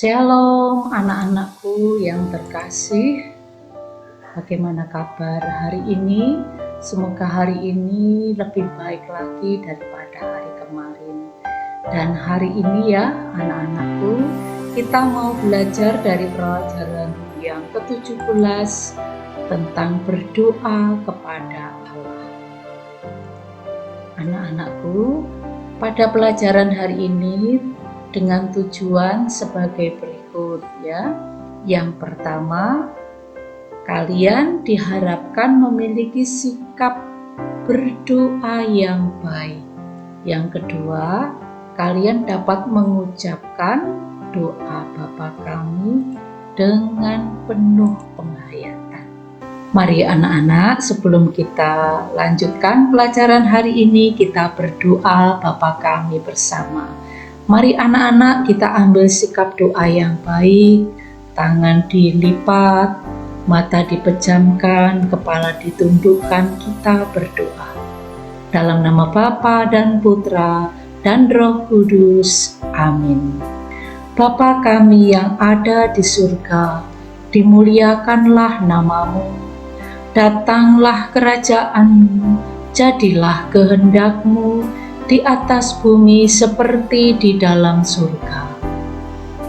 Shalom anak-anakku yang terkasih, bagaimana kabar hari ini? Semoga hari ini lebih baik lagi daripada hari kemarin. Dan hari ini ya anak-anakku, kita mau belajar dari pelajaran yang ke-17 tentang berdoa kepada Allah. Anak-anakku, pada pelajaran hari ini dengan tujuan sebagai berikut ya. Yang pertama, kalian diharapkan memiliki sikap berdoa yang baik. Yang kedua, kalian dapat mengucapkan doa Bapa kami dengan penuh penghayatan. Mari anak-anak, sebelum kita lanjutkan pelajaran hari ini, kita berdoa Bapa kami bersama. Mari anak-anak, kita ambil sikap doa yang baik, tangan dilipat, mata dipejamkan, kepala ditundukkan, kita berdoa. Dalam nama Bapa dan Putra dan Roh Kudus, amin. Bapa kami yang ada di surga, dimuliakanlah namamu, datanglah kerajaan-mu, jadilah kehendak-mu, di atas bumi seperti di dalam surga.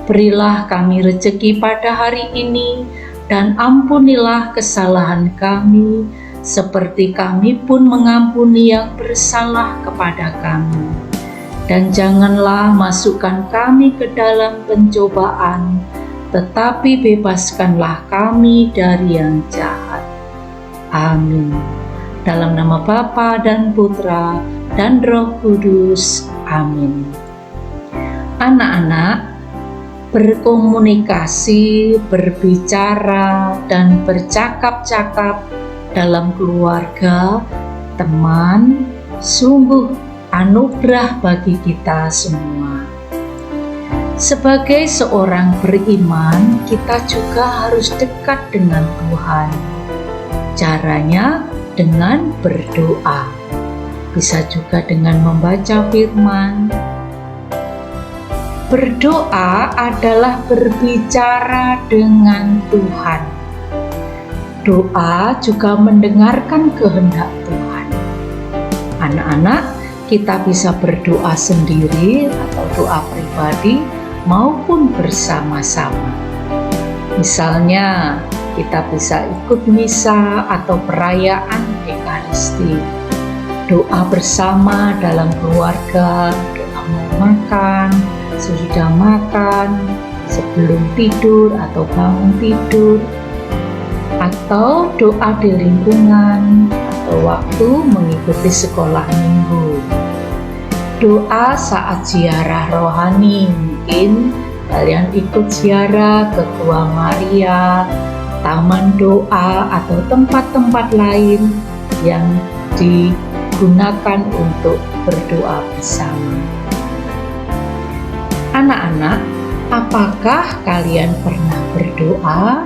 Berilah kami rezeki pada hari ini, dan ampunilah kesalahan kami, seperti kami pun mengampuni yang bersalah kepada kami. Dan janganlah masukkan kami ke dalam pencobaan, tetapi bebaskanlah kami dari yang jahat. Amin. Dalam nama Bapa dan Putra dan Roh Kudus, amin. Anak-anak, berkomunikasi, berbicara, dan bercakap-cakap dalam keluarga, teman, sungguh anugerah bagi kita semua. Sebagai seorang beriman, kita juga harus dekat dengan Tuhan. Caranya dengan berdoa. Bisa juga dengan membaca firman. Berdoa adalah berbicara dengan Tuhan. Doa juga mendengarkan kehendak Tuhan. Anak-anak, kita bisa berdoa sendiri atau doa pribadi maupun bersama-sama. Misalnya, kita bisa ikut misa atau perayaan Ekaristi. Doa bersama dalam keluarga, doa mau makan, sesudah makan, sebelum tidur atau bangun tidur, atau doa di lingkungan, atau waktu mengikuti sekolah minggu. Doa saat ziarah rohani, mungkin kalian ikut ziarah ke Gua Maria, taman doa, atau tempat-tempat lain yang digunakan untuk berdoa bersama. Anak-anak, apakah kalian pernah berdoa?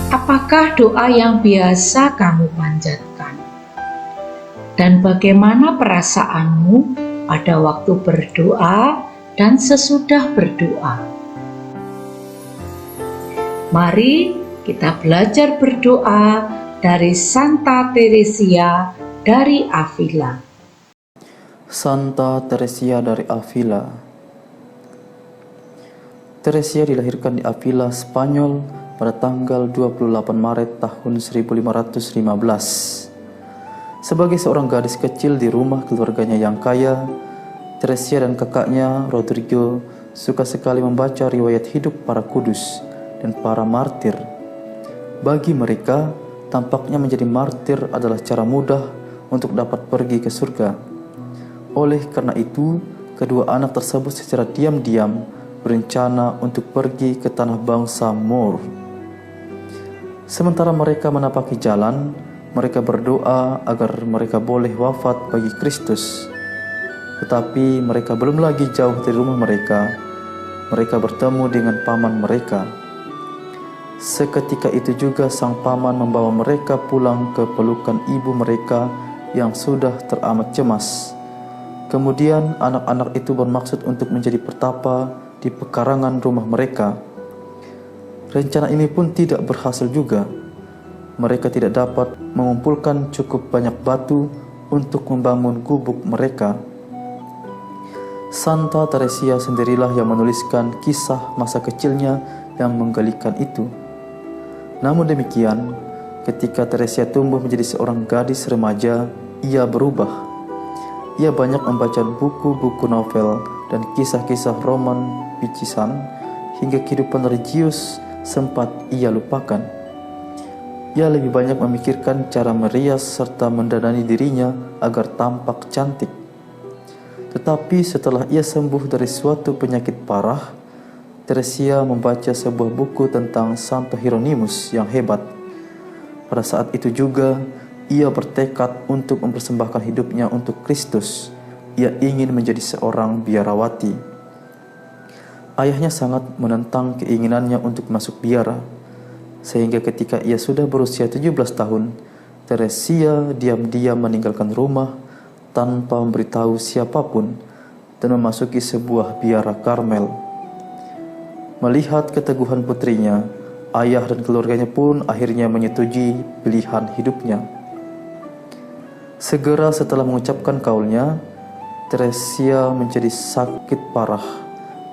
Apakah doa yang biasa kamu panjatkan? Dan bagaimana perasaanmu pada waktu berdoa dan sesudah berdoa? Mari kita belajar berdoa dari Santa Teresia dari Avila. Santa Teresia dari Avila. Teresia dilahirkan di Avila, Spanyol pada tanggal 28 Maret tahun 1515. Sebagai seorang gadis kecil di rumah keluarganya yang kaya, Teresia dan kakaknya Rodrigo suka sekali membaca riwayat hidup para kudus dan para martir. Bagi mereka, tampaknya menjadi martir adalah cara mudah untuk dapat pergi ke surga. Oleh karena itu, kedua anak tersebut secara diam-diam berencana untuk pergi ke tanah bangsa Moor. Sementara mereka menapaki jalan, mereka berdoa agar mereka boleh wafat bagi Kristus. Tetapi mereka belum lagi jauh dari rumah mereka. Mereka bertemu dengan paman mereka. Seketika itu juga sang paman membawa mereka pulang ke pelukan ibu mereka yang sudah teramat cemas. Kemudian anak-anak itu bermaksud untuk menjadi pertapa di pekarangan rumah mereka. Rencana ini pun tidak berhasil juga. Mereka tidak dapat mengumpulkan cukup banyak batu untuk membangun gubuk mereka. Santa Teresia sendirilah yang menuliskan kisah masa kecilnya yang menggelikan itu. Namun demikian, ketika Teresia tumbuh menjadi seorang gadis remaja, ia berubah. Ia banyak membaca buku-buku novel dan kisah-kisah roman picisan, hingga kehidupan religius sempat ia lupakan. Ia lebih banyak memikirkan cara merias serta mendandani dirinya agar tampak cantik. Tetapi setelah ia sembuh dari suatu penyakit parah, Teresia membaca sebuah buku tentang Santo Hieronymus yang hebat. Pada saat itu juga, ia bertekad untuk mempersembahkan hidupnya untuk Kristus. Ia ingin menjadi seorang biarawati. Ayahnya sangat menentang keinginannya untuk masuk biara, sehingga ketika ia sudah berusia 17 tahun, Teresia diam-diam meninggalkan rumah tanpa memberitahu siapapun dan memasuki sebuah biara Karmel. Melihat keteguhan putrinya, ayah dan keluarganya pun akhirnya menyetujui pilihan hidupnya. Segera setelah mengucapkan kaulnya, Teresia menjadi sakit parah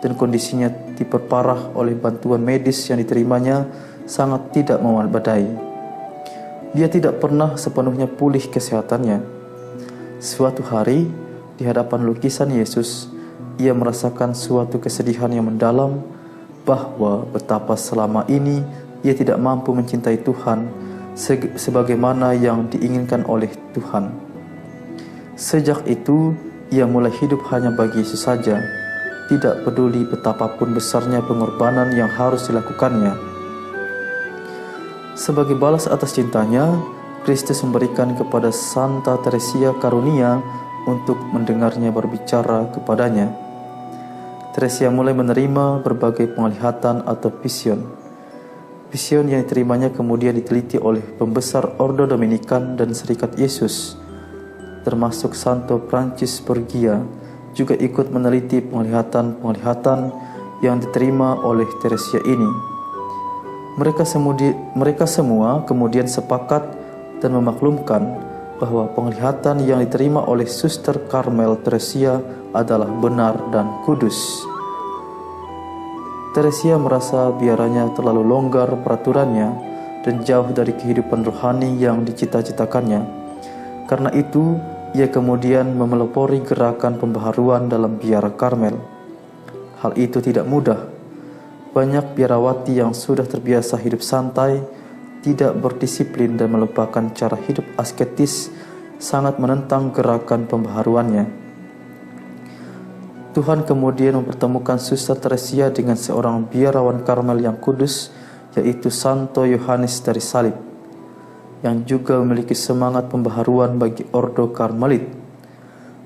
dan kondisinya diperparah oleh bantuan medis yang diterimanya sangat tidak memadai. Dia tidak pernah sepenuhnya pulih kesehatannya. Suatu hari, di hadapan lukisan Yesus, ia merasakan suatu kesedihan yang mendalam bahwa betapa selama ini ia tidak mampu mencintai Tuhan sebagaimana yang diinginkan oleh Tuhan. Sejak itu, ia mulai hidup hanya bagi Yesus saja, tidak peduli betapapun besarnya pengorbanan yang harus dilakukannya. Sebagai balas atas cintanya, Kristus memberikan kepada Santa Teresia karunia untuk mendengarnya berbicara kepadanya. Teresia mulai menerima berbagai penglihatan atau vision. Vision yang diterimanya kemudian diteliti oleh pembesar Ordo Dominikan dan Serikat Yesus, termasuk Santo Francis Borgia, juga ikut meneliti penglihatan-penglihatan yang diterima oleh Teresia ini. Mereka semua kemudian sepakat dan memaklumkan bahwa penglihatan yang diterima oleh Suster Karmel Teresia adalah benar dan kudus. Teresia merasa biaranya terlalu longgar peraturannya dan jauh dari kehidupan rohani yang dicita-citakannya. Karena itu, ia kemudian memelopori gerakan pembaharuan dalam biara Karmel. Hal itu tidak mudah. Banyak biarawati yang sudah terbiasa hidup santai, tidak berdisiplin dan melupakan cara hidup asketis sangat menentang gerakan pembaharuannya. Tuhan kemudian mempertemukan Suster Teresia dengan seorang biarawan Karmel yang kudus, yaitu Santo Yohanes dari Salib, yang juga memiliki semangat pembaharuan bagi Ordo Karmelit.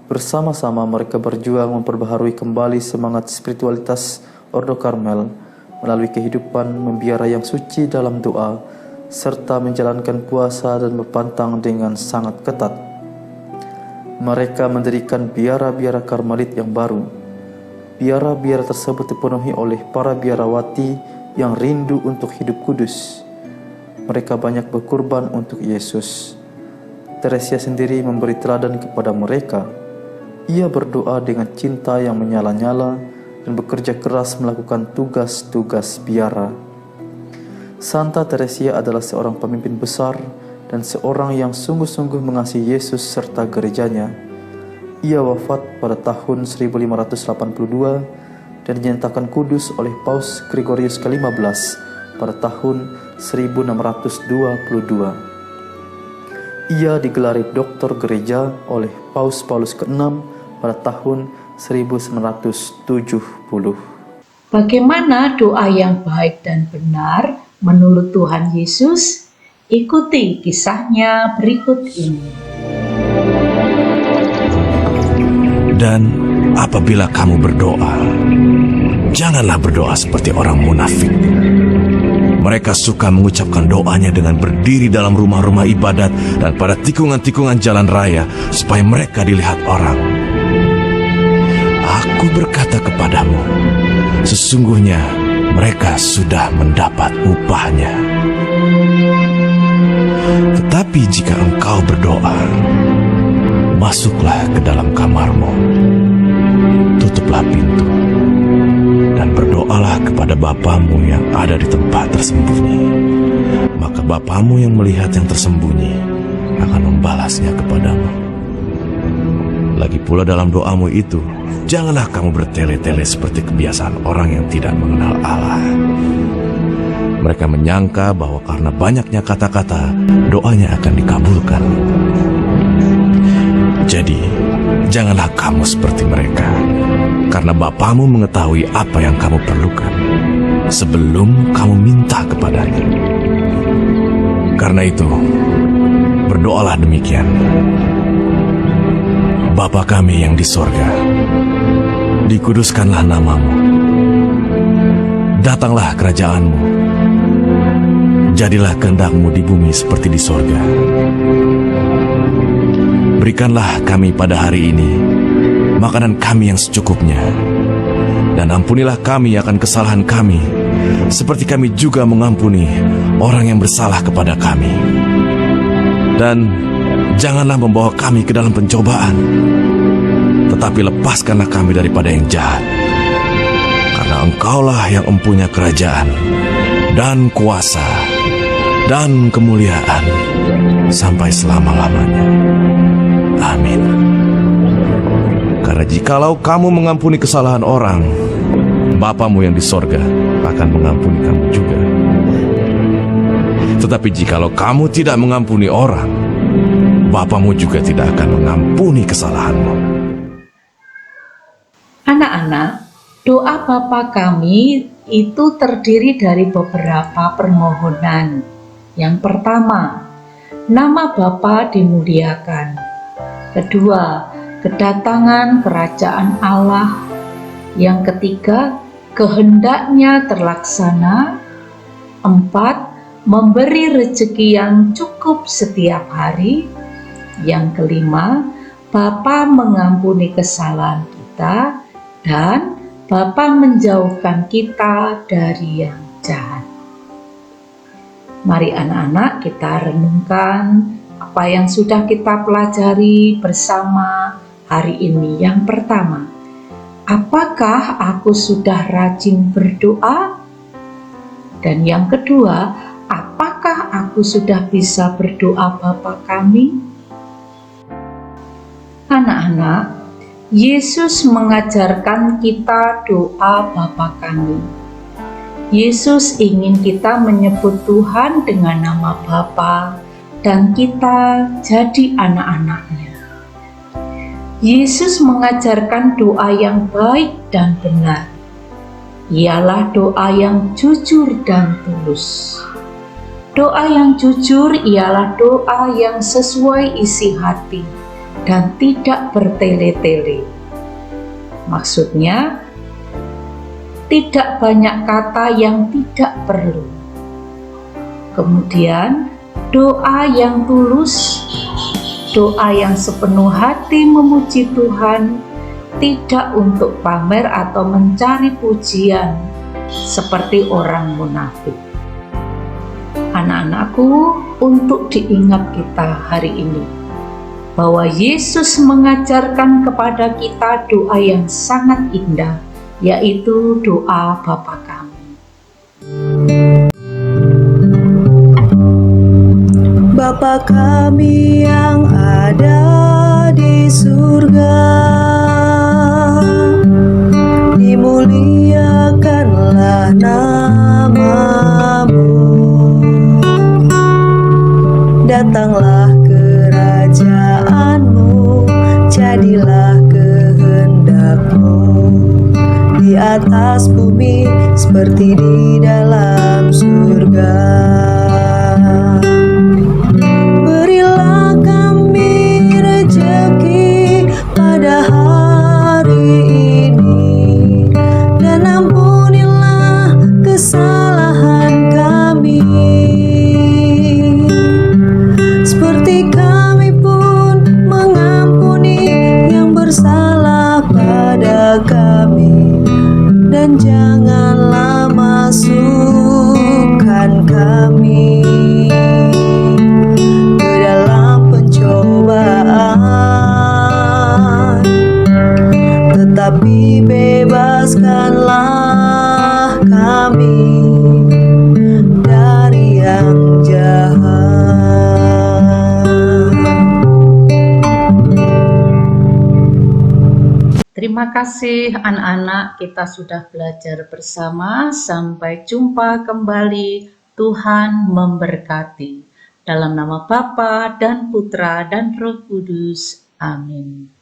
Bersama-sama mereka berjuang memperbaharui kembali semangat spiritualitas Ordo Karmel melalui kehidupan membiara yang suci dalam doa, serta menjalankan puasa dan berpantang dengan sangat ketat. Mereka mendirikan biara-biara Karmelit yang baru. Biara-biara tersebut dipenuhi oleh para biarawati yang rindu untuk hidup kudus. Mereka banyak berkorban untuk Yesus. Teresia sendiri memberi teladan kepada mereka. Ia berdoa dengan cinta yang menyala-nyala dan bekerja keras melakukan tugas-tugas biara. Santa Teresia adalah seorang pemimpin besar dan seorang yang sungguh-sungguh mengasihi Yesus serta gerejanya. Ia wafat pada tahun 1582 dan dinyatakan kudus oleh Paus Gregorius ke-15 pada tahun 1622. Ia digelari doktor gereja oleh Paus Paulus ke-6 pada tahun 1970. Bagaimana doa yang baik dan benar menurut Tuhan Yesus? Ikuti kisahnya berikut ini. Dan apabila kamu berdoa, janganlah berdoa seperti orang munafik. Mereka suka mengucapkan doanya dengan berdiri dalam rumah-rumah ibadat dan pada tikungan-tikungan jalan raya supaya mereka dilihat orang. Aku berkata kepadamu, sesungguhnya mereka sudah mendapat upahnya. Tetapi jika engkau berdoa, masuklah ke dalam kamarmu, tutuplah pintu, dan berdoalah kepada Bapamu yang ada di tempat tersembunyi. Maka Bapamu yang melihat yang tersembunyi akan membalasnya kepadamu. Lagi pula dalam doamu itu, janganlah kamu bertele-tele seperti kebiasaan orang yang tidak mengenal Allah. Mereka menyangka bahwa karena banyaknya kata-kata, doanya akan dikabulkan. Jadi, janganlah kamu seperti mereka, karena Bapamu mengetahui apa yang kamu perlukan sebelum kamu minta kepadanya. Karena itu, berdoalah demikian: Bapa kami yang di sorga, dikuduskanlah namamu, datanglah kerajaanmu, jadilah kehendak-Mu di bumi seperti di sorga. Berikanlah kami pada hari ini makanan kami yang secukupnya, dan ampunilah kami akan kesalahan kami, seperti kami juga mengampuni orang yang bersalah kepada kami. Dan janganlah membawa kami ke dalam pencobaan, tetapi lepaskanlah kami daripada yang jahat. Karena Engkaulah yang empunya kerajaan, dan kuasa, dan kemuliaan, sampai selama-lamanya. Amin. Karena jikalau kamu mengampuni kesalahan orang, Bapamu yang di sorga akan mengampuni kamu juga. Tetapi jikalau kamu tidak mengampuni orang, Bapamu juga tidak akan mengampuni kesalahanmu. Anak-anak, doa Bapa kami itu terdiri dari beberapa permohonan. Yang pertama, nama Bapa dimuliakan. Kedua, kedatangan kerajaan Allah. Yang ketiga, kehendaknya terlaksana. 4, memberi rezeki yang cukup setiap hari. Yang kelima, Bapa mengampuni kesalahan kita, dan Bapa menjauhkan kita dari yang jahat. Mari anak-anak kita renungkan apa yang sudah kita pelajari bersama hari ini. Yang pertama, apakah aku sudah rajin berdoa? Dan yang kedua, apakah aku sudah bisa berdoa Bapa kami? Anak-anak, Yesus mengajarkan kita doa Bapa kami. Yesus ingin kita menyebut Tuhan dengan nama Bapa dan kita jadi anak-anak-Nya. Yesus mengajarkan doa yang baik dan benar. Ialah doa yang jujur dan tulus. Doa yang jujur ialah doa yang sesuai isi hati dan tidak bertele-tele. Maksudnya, tidak banyak kata yang tidak perlu. Kemudian, doa yang tulus, doa yang sepenuh hati memuji Tuhan, tidak untuk pamer atau mencari pujian seperti orang munafik. Anak-anakku, untuk diingat kita hari ini, bahwa Yesus mengajarkan kepada kita doa yang sangat indah, yaitu doa Bapa kami. Bapa kami yang ada di surga, dimuliakanlah namamu, datanglah kerajaanmu, jadilah kehendak-Mu di atas bumi seperti di dalam surga. Berilah kami rezeki pada hari ini, dan ampunilah kesalahan kami, seperti kami pun mengampuni yang bersalah pada kami. Dan jangan Terima kasih anak-anak, kita sudah belajar bersama. Sampai jumpa kembali. Tuhan memberkati. Dalam nama Bapa dan Putra dan Roh Kudus. Amin.